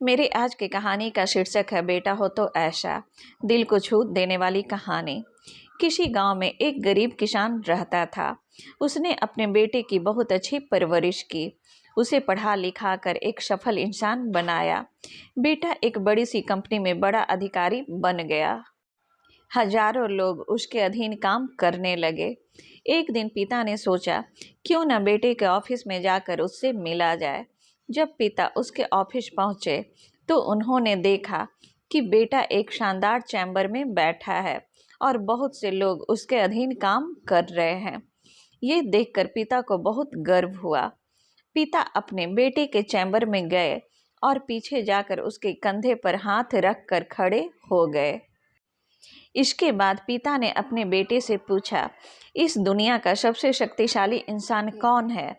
मेरे आज की कहानी का शीर्षक है बेटा हो तो ऐसा। दिल को छू देने वाली कहानी। किसी गांव में एक गरीब किसान रहता था। उसने अपने बेटे की बहुत अच्छी परवरिश की, उसे पढ़ा लिखा कर एक सफल इंसान बनाया। बेटा एक बड़ी सी कंपनी में बड़ा अधिकारी बन गया। हजारों लोग उसके अधीन काम करने लगे। एक दिन पिता ने सोचा, क्यों न बेटे के ऑफिस में जाकर उससे मिला जाए। जब पिता उसके ऑफिस पहुंचे तो उन्होंने देखा कि बेटा एक शानदार चैम्बर में बैठा है और बहुत से लोग उसके अधीन काम कर रहे हैं। ये देखकर पिता को बहुत गर्व हुआ। पिता अपने बेटे के चैम्बर में गए और पीछे जाकर उसके कंधे पर हाथ रख कर खड़े हो गए। इसके बाद पिता ने अपने बेटे से पूछा, इस दुनिया का सबसे शक्तिशाली इंसान कौन है?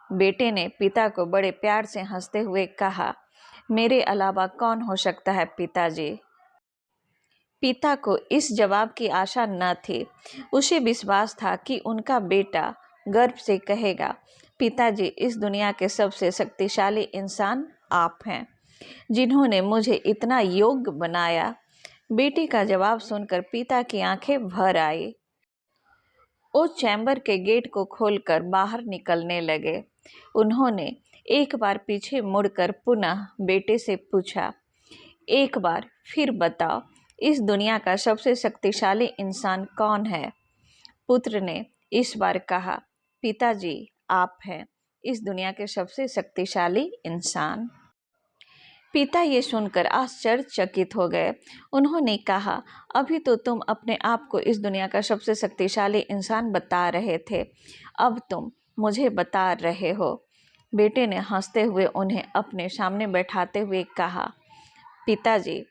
बेटे ने पिता को बड़े प्यार से हंसते हुए कहा, मेरे अलावा कौन हो सकता है पिताजी। पिता को इस जवाब की आशा न थी। उसे विश्वास था कि उनका बेटा गर्व से कहेगा, पिताजी, इस दुनिया के सबसे शक्तिशाली इंसान आप हैं, जिन्होंने मुझे इतना योग्य बनाया। बेटे का जवाब सुनकर पिता की आंखें भर आई। वो चैम्बर के गेट को खोलकर बाहर निकलने लगे। उन्होंने एक बार पीछे मुड़कर पुनः बेटे से पूछा, एक बार फिर बताओ, इस दुनिया का सबसे शक्तिशाली इंसान कौन है? पुत्र ने इस बार कहा, पिताजी, आप हैं इस दुनिया के सबसे शक्तिशाली इंसान। पिता ये सुनकर आश्चर्यचकित हो गए। उन्होंने कहा, अभी तो तुम अपने आप को इस दुनिया का सबसे शक्तिशाली इंसान बता रहे थे, अब तुम मुझे बता रहे हो। बेटे ने हंसते हुए उन्हें अपने सामने बैठाते हुए कहा, पिताजी,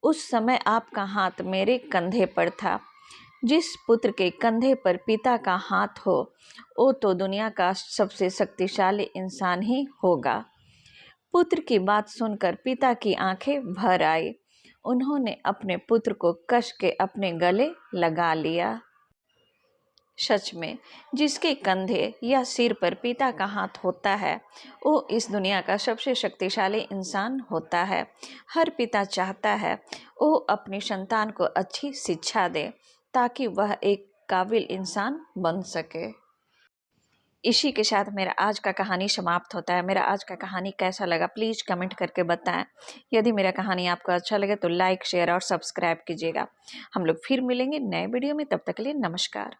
उस समय आपका हाथ मेरे कंधे पर था। जिस पुत्र के कंधे पर पिता का हाथ हो, वो तो दुनिया का सबसे शक्तिशाली इंसान ही होगा। पुत्र की बात सुनकर पिता की आंखें भर आई। उन्होंने अपने पुत्र को कस के अपने गले लगा लिया। सच में, जिसके कंधे या सिर पर पिता का हाथ होता है, वो इस दुनिया का सबसे शक्तिशाली इंसान होता है। हर पिता चाहता है वो अपनी संतान को अच्छी शिक्षा दे ताकि वह एक काबिल इंसान बन सके। इसी के साथ मेरा आज का कहानी समाप्त होता है। मेरा आज का कहानी कैसा लगा प्लीज़ कमेंट करके बताएं। यदि मेरा कहानी आपको अच्छा लगे तो लाइक, शेयर और सब्सक्राइब कीजिएगा। हम लोग फिर मिलेंगे नए वीडियो में, तब तक के लिए नमस्कार।